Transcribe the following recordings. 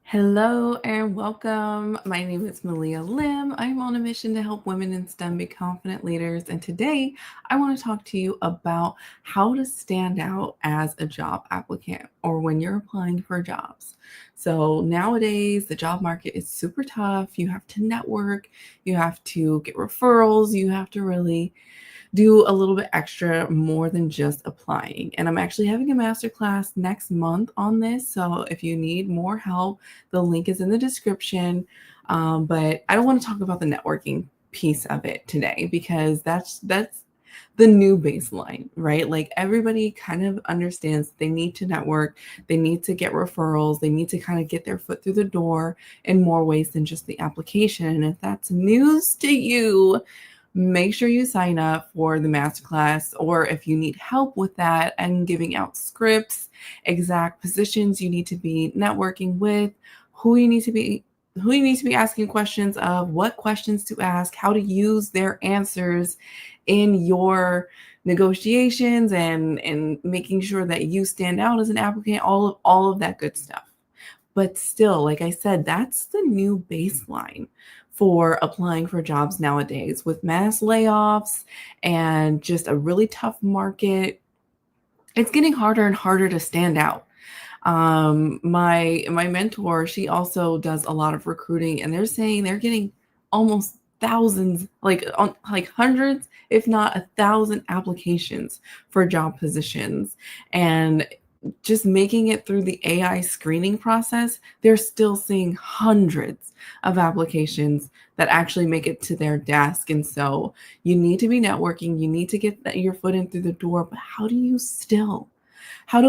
Hello and welcome. My name is Malia Lim. I'm on a mission to help women in STEM be confident leaders. And today I want to talk to you about how to stand out as a job applicant or when you're applying for jobs. So nowadays, the job market is super tough. You have to network, you have to get referrals, you have to really do a little bit extra more than just applying. And I'm actually having a masterclass next month on this. So if you need more help, the link is in the description. But I don't want to talk about the networking piece of it today because that's the new baseline, right? Like everybody kind of understands they need to network, they need to get referrals, they need to kind of get their foot through the door in more ways than just the application. And if that's news to you, make sure you sign up for the masterclass, or if you need help with that and giving out scripts, exact positions you need to be networking with, who you need to be asking questions of, what questions to ask, how to use their answers in your negotiations and making sure that you stand out as an applicant, all of that good stuff. But still, like I said, that's the new baseline for applying for jobs nowadays with mass layoffs and just a really tough market. It's getting harder and harder to stand out. My mentor, she also does a lot of recruiting, and they're saying they're getting almost thousands, like hundreds, if not 1,000 applications for job positions. And just making it through the AI screening process, they're still seeing hundreds of applications that actually make it to their desk. And so you need to be networking, you need to get your foot in through the door, but how do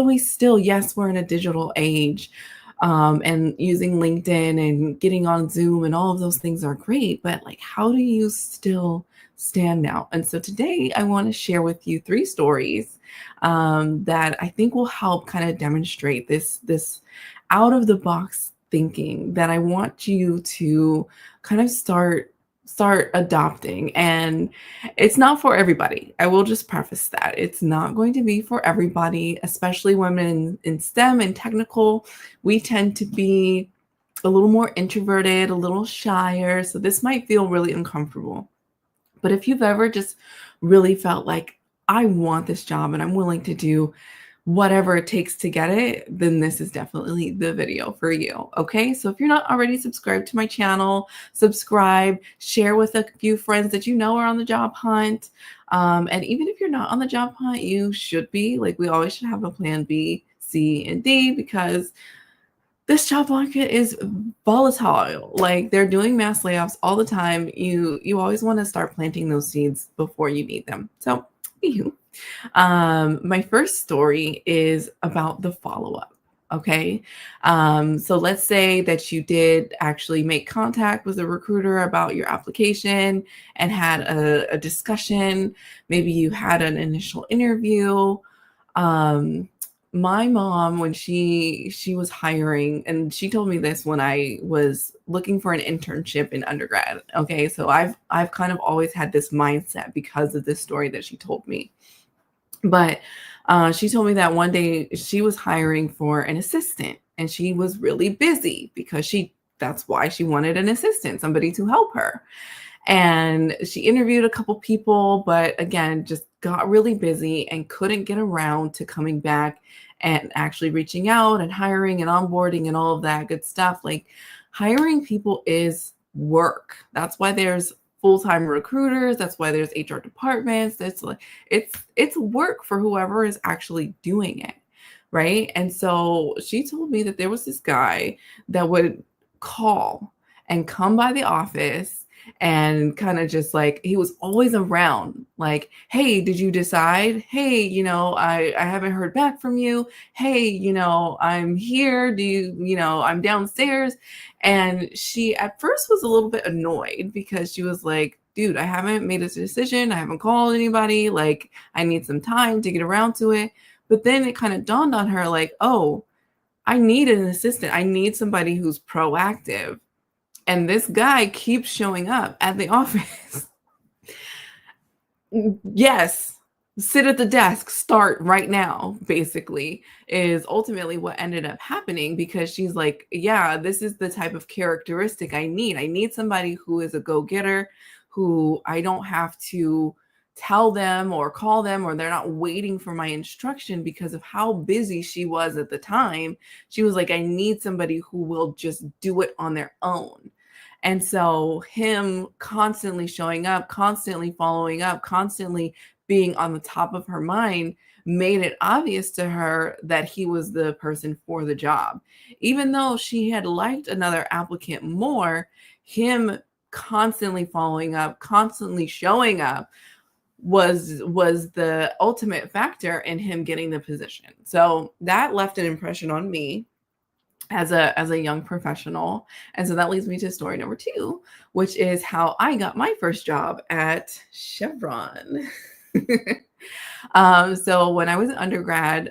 we still, yes, we're in a digital age, and using LinkedIn and getting on Zoom and all of those things are great, but like, how do you still stand out? And so today I want to share with you 3 stories that I think will help kind of demonstrate this out of the box thinking that I want you to kind of start adopting. And it's not for everybody. I will just preface that. It's not going to be for everybody, especially women in STEM and technical. We tend to be a little more introverted, a little shyer. So this might feel really uncomfortable. But if you've ever just really felt like, I want this job and I'm willing to do whatever it takes to get it, then this is definitely the video for you. Okay, so if you're not already subscribed to my channel, subscribe, share with a few friends that you know are on the job hunt. And even if you're not on the job hunt, you should be. Like, we always should have a plan B, C, and D, because this job market is volatile. Like, they're doing mass layoffs all the time. You always want to start planting those seeds before you need them. So, anywho. My first story is about the follow-up. Okay. So let's say that you did actually make contact with a recruiter about your application and had a discussion. Maybe you had an initial interview. My mom, when she was hiring, and she told me this when I was looking for an internship in undergrad. Okay. So I've kind of always had this mindset because of this story that she told me. But she told me that one day she was hiring for an assistant and she was really busy because that's why she wanted an assistant, somebody to help her. And she interviewed a couple people, but again, just got really busy and couldn't get around to coming back and actually reaching out and hiring and onboarding and all of that good stuff. Like, hiring people is work. That's why there's full-time recruiters. That's why there's HR departments. It's work for whoever is actually doing it, right? And so she told me that there was this guy that would call and come by the office and kind of just like, he was always around, like, hey, did you decide? Hey, I haven't heard back from you. Hey, I'm here. I'm downstairs. And she at first was a little bit annoyed because she was like, dude, I haven't made a decision. I haven't called anybody. Like, I need some time to get around to it. But then it kind of dawned on her, like, oh, I need an assistant. I need somebody who's proactive. And this guy keeps showing up at the office. Yes, sit at the desk, start right now, basically, is ultimately what ended up happening because she's like, yeah, this is the type of characteristic I need. I need somebody who is a go-getter, who I don't have to tell them or call them, or they're not waiting for my instruction because of how busy she was at the time. She was like, I need somebody who will just do it on their own. And so him constantly showing up, constantly following up, constantly being on the top of her mind made it obvious to her that he was the person for the job. Even though she had liked another applicant more, him constantly following up, constantly showing up was the ultimate factor in him getting the position. So that left an impression on me as a young professional. And so that leads me to story number 2, which is how I got my first job at Chevron. So when I was an undergrad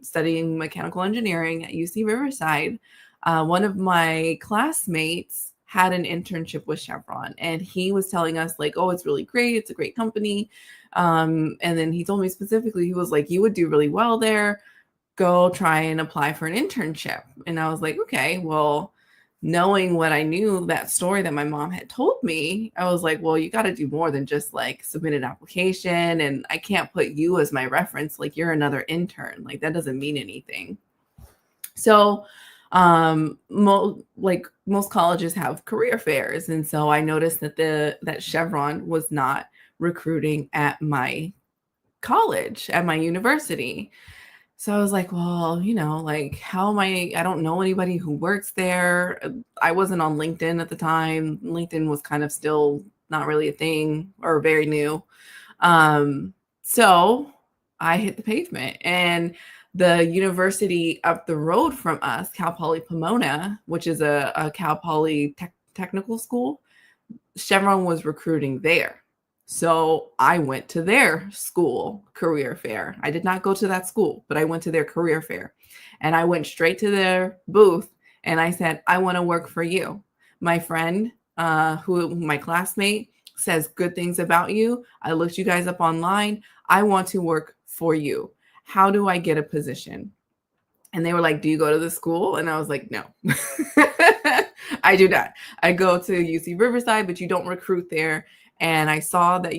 studying mechanical engineering at UC Riverside, one of my classmates had an internship with Chevron, and he was telling us like, oh, it's really great. It's a great company. And then he told me specifically, he was like, you would do really well there. Go try and apply for an internship. And I was like, okay, well, knowing what I knew, that story that my mom had told me, I was like, well, you got to do more than just like submit an application. And I can't put you as my reference. Like, you're another intern. Like, that doesn't mean anything. So, most colleges have career fairs. And so I noticed that that Chevron was not recruiting at my college, at my university. So I was like, well, like, how am I don't know anybody who works there. I wasn't on LinkedIn at the time. LinkedIn was kind of still not really a thing, or very new. So I hit the pavement, and the university up the road from us, Cal Poly Pomona, which is a Cal Poly technical school, Chevron was recruiting there. So I went to their school career fair. I did not go to that school, but I went to their career fair, and I went straight to their booth and I said, I want to work for you. My friend, my classmate, says good things about you. I looked you guys up online. I want to work for you. How do I get a position? And they were like, do you go to the school? And I was like, no, I do not. I go to UC Riverside, but you don't recruit there. And I saw that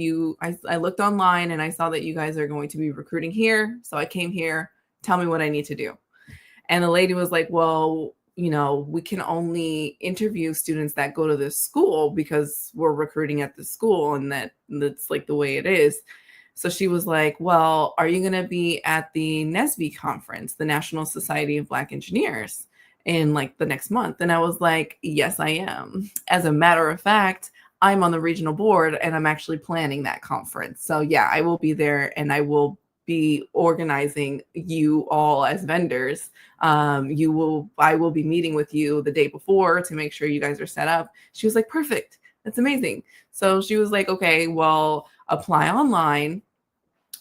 I looked online and I saw that you guys are going to be recruiting here. So I came here. Tell me what I need to do. And the lady was like, well, we can only interview students that go to this school because we're recruiting at the school, and that's like the way it is. So she was like, well, are you going to be at the NSBE conference, the National Society of Black Engineers, in like the next month? And I was like, yes, I am. As a matter of fact, I'm on the regional board and I'm actually planning that conference. So yeah, I will be there, and I will be organizing you all as vendors. I will be meeting with you the day before to make sure you guys are set up. She was like, perfect. That's amazing. So she was like, okay, well, apply online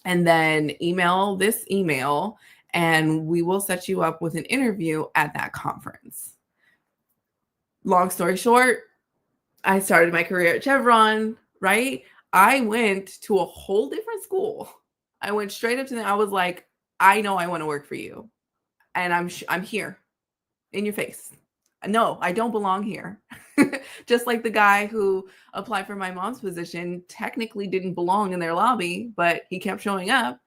and then email this email, and we will set you up with an interview at that conference. Long story short, I started my career at Chevron, right? I went to a whole different school. I went straight up to them. I was like, I know I want to work for you, and I'm here in your face. No, I don't belong here. Just like the guy who applied for my mom's position technically didn't belong in their lobby, but he kept showing up.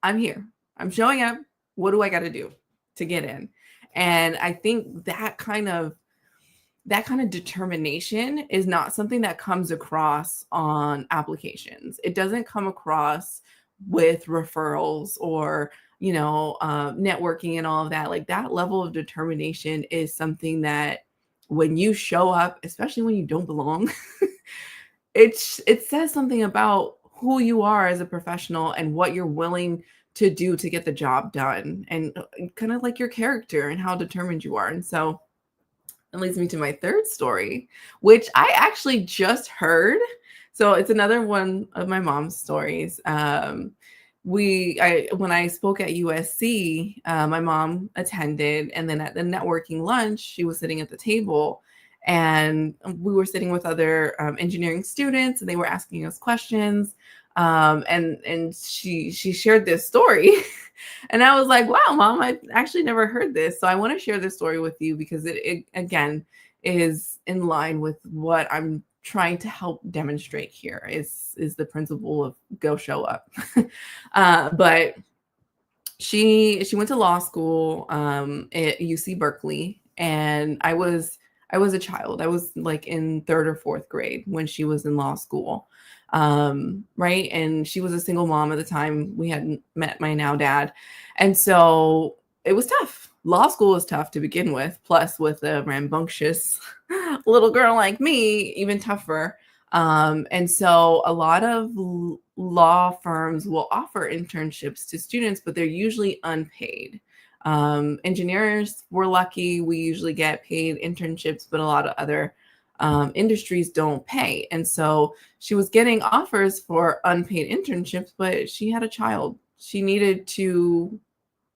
I'm here. I'm showing up. What do I got to do to get in? And I think that kind of determination is not something that comes across on applications. It doesn't come across with referrals or networking and all of that. Like, that level of determination is something that when you show up, especially when you don't belong, it says something about who you are as a professional and what you're willing to do to get the job done, and kind of like your character and how determined you are. And so it leads me to my third story, which I actually just heard. So it's another one of my mom's stories. When I spoke at USC, my mom attended, and then at the networking lunch, she was sitting at the table, and we were sitting with other engineering students, and they were asking us questions. And she shared this story. And I was like, wow, mom, I actually never heard this. So I want to share this story with you because it again is in line with what I'm trying to help demonstrate here is the principle of go show up. But she went to law school at UC Berkeley, and I was a child. I was like in third or fourth grade when she was in law school. Right. And she was a single mom at the time. We hadn't met my now dad. And so it was tough. Law school was tough to begin with, plus with a rambunctious little girl like me, even tougher. And so a lot of law firms will offer internships to students, but they're usually unpaid. Engineers, we're lucky. We usually get paid internships, but a lot of other industries don't pay. And so she was getting offers for unpaid internships, but she had a child. She needed to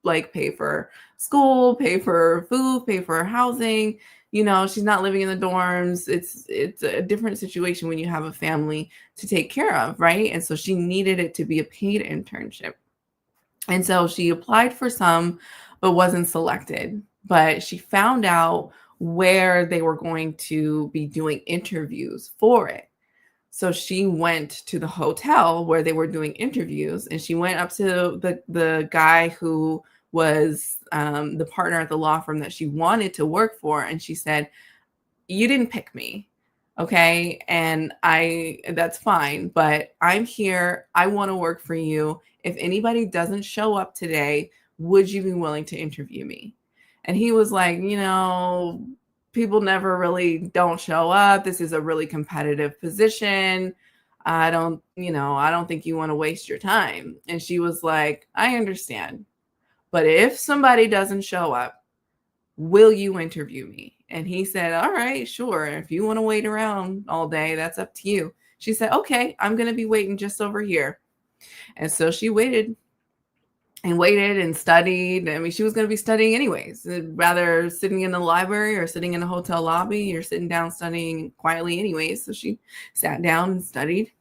like pay for school, pay for food, pay for housing. She's not living in the dorms. It's a different situation when you have a family to take care of, right? And so she needed it to be a paid internship. And so she applied for some, but wasn't selected. But she found out where they were going to be doing interviews for it. So she went to the hotel where they were doing interviews, and she went up to the guy who was the partner at the law firm that she wanted to work for. And she said, you didn't pick me. Okay. And that's fine, but I'm here. I want to work for you. If anybody doesn't show up today, would you be willing to interview me? And he was like, people never really don't show up. This is a really competitive position. I don't think you want to waste your time. And she was like, I understand. But if somebody doesn't show up, will you interview me? And he said, all right, sure. If you want to wait around all day, that's up to you. She said, okay, I'm going to be waiting just over here. And so she waited and studied. I mean, she was going to be studying anyways, rather sitting in the library or sitting in a hotel lobby or sitting down studying quietly anyways. So she sat down and studied.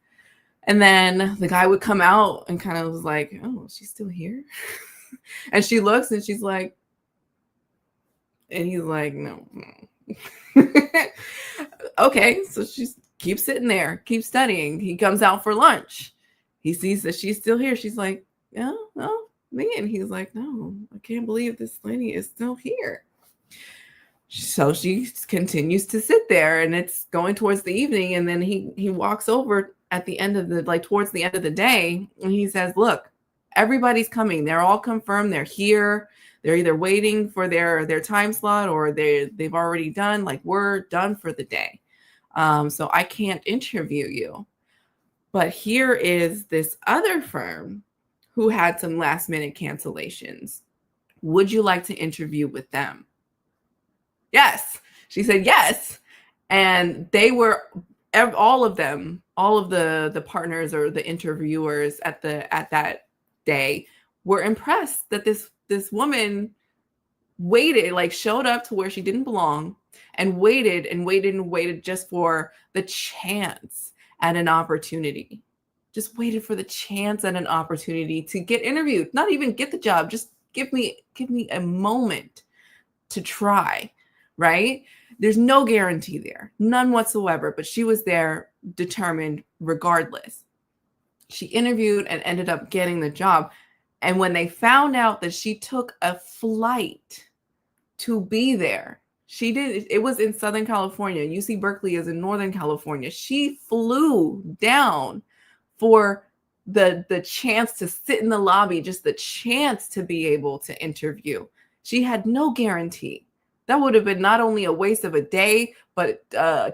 And then the guy would come out and kind of was like, oh, she's still here. And she looks and she's like, and he's like, no. Okay, so she keeps sitting there, keeps studying. He comes out for lunch. He sees that she's still here. She's like, yeah, no, me. And he's like, no, I can't believe this lady is still here. So she continues to sit there, and it's going towards the evening. And then he walks over at the end of towards the end of the day. And he says, look, everybody's coming. They're all confirmed. They're here. They're either waiting for their time slot or they've already done. Like, we're done for the day. So I can't interview you. But here is this other firm who had some last minute cancellations. Would you like to interview with them? Yes. She said yes. And they were all of them, all of the partners or the interviewers at that day were impressed that this woman waited, like showed up to where she didn't belong and waited and waited and waited just for the chance at an opportunity. Just waited for the chance at an opportunity to get interviewed, not even get the job. Just give me a moment to try, right? There's no guarantee there, none whatsoever, but she was there determined regardless. She interviewed and ended up getting the job. And when they found out that she took a flight to be there, it was in Southern California. UC Berkeley is in Northern California. She flew down for the chance to sit in the lobby, just the chance to be able to interview. She had no guarantee. That would have been not only a waste of a day, but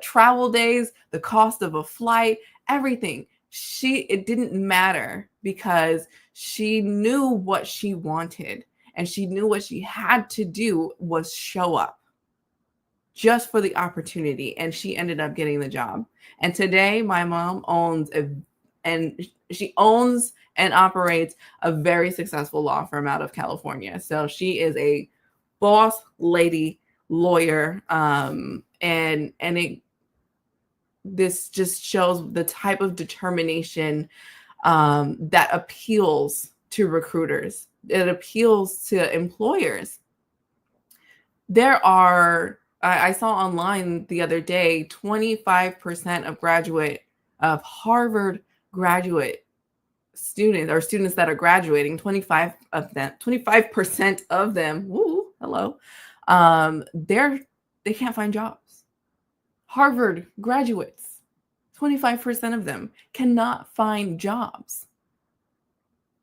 travel days, the cost of a flight, everything. It didn't matter because she knew what she wanted, and she knew what she had to do was show up just for the opportunity. And she ended up getting the job. And today my mom owns and operates a very successful law firm out of California. So she is a boss lady lawyer. This just shows the type of determination that appeals to recruiters. It appeals to employers. I saw online the other day, 25% of Harvard graduate students, or students that are graduating, 25% of them, woo, hello, they can't find jobs. Harvard graduates, 25% of them cannot find jobs.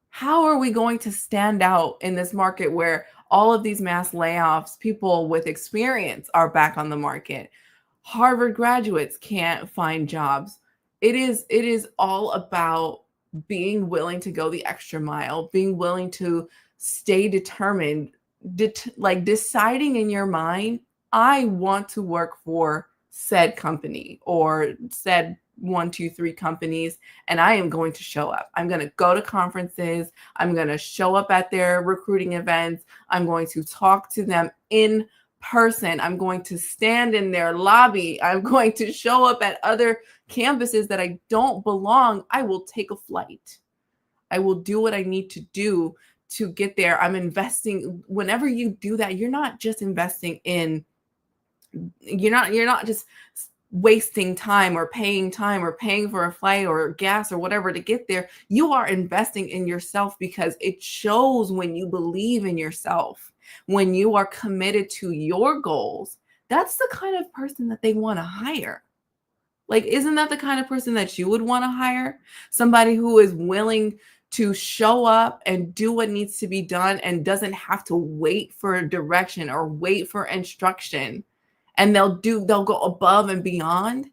How are we going to stand out in this market where all of these mass layoffs, people with experience are back on the market? Harvard graduates can't find jobs. It is all about being willing to go the extra mile, being willing to stay determined, like deciding in your mind, I want to work for said company or said 1, 2, 3 companies, and I am going to show up. I'm going to go to conferences. I'm going to show up at their recruiting events. I'm going to talk to them in person. I'm going to stand in their lobby. I'm going to show up at other campuses that I don't belong. I will take a flight. I will do what I need to do to get there. I'm investing. Whenever you do that, you're not just investing in, you're not just wasting time or paying for a flight or gas or whatever to get there. You are investing in yourself, because it shows when you believe in yourself, when you are committed to your goals. That's the kind of person that they want to hire. Like, isn't that the kind of person that you would want to hire? Somebody who is willing to show up and do what needs to be done and doesn't have to wait for direction or wait for instruction. And they'll go above and beyond.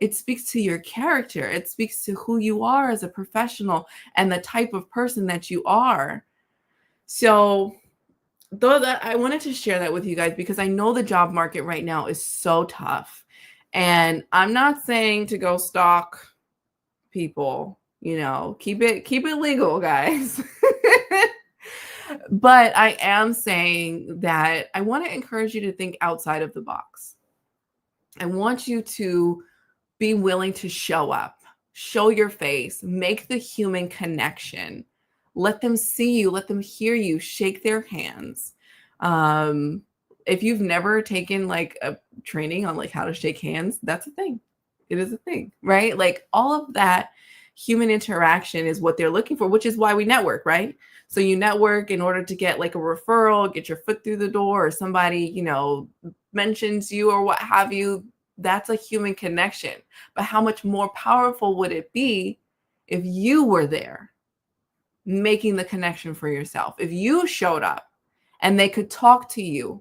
It speaks to your character. It speaks to who you are as a professional and the type of person that you are. So I wanted to share that with you guys, because I know the job market right now is so tough. And I'm not saying to go stalk people, keep it legal, guys. But I am saying that I want to encourage you to think outside of the box. I want you to be willing to show up, show your face, make the human connection. Let them see you, let them hear you, shake their hands. If you've never taken like a training on like how to shake hands, that's a thing. It is a thing, right? Like all of that human interaction is what they're looking for, which is why we network, right? So you network in order to get like a referral, get your foot through the door, or somebody, mentions you or what have you. That's a human connection. But how much more powerful would it be if you were there making the connection for yourself? If you showed up and they could talk to you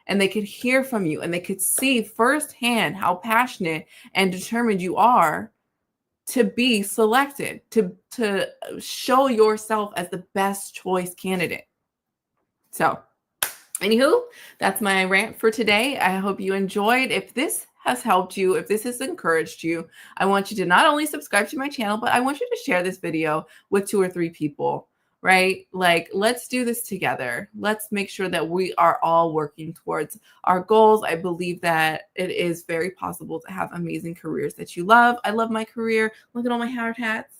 and they could hear from you and they could see firsthand how passionate and determined you are to be selected, to show yourself as the best choice candidate. So, anywho, that's my rant for today. I hope you enjoyed. If this has helped you, if this has encouraged you, I want you to not only subscribe to my channel, but I want you to share this video with 2 or 3 people, right? Like, let's do this together. Let's make sure that we are all working towards our goals. I believe that it is very possible to have amazing careers that you love. I love my career. Look at all my hard hats.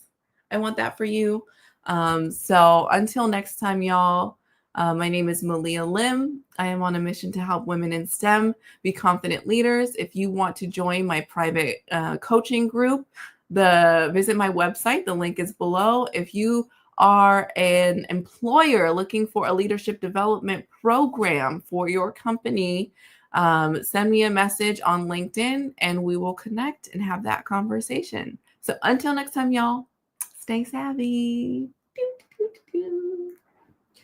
I want that for you. So until next time, y'all, my name is Malia Lim. I am on a mission to help women in STEM be confident leaders. If you want to join my private coaching group, visit my website. The link is below. If you are an employer looking for a leadership development program for your company, send me a message on LinkedIn and we will connect and have that conversation. So until next time, y'all, stay savvy.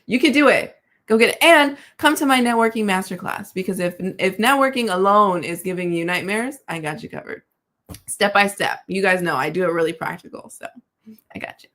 You can do it. Go get it. And come to my networking masterclass, because if networking alone is giving you nightmares, I got you covered. Step by step. You guys know I do it really practical. So I got you.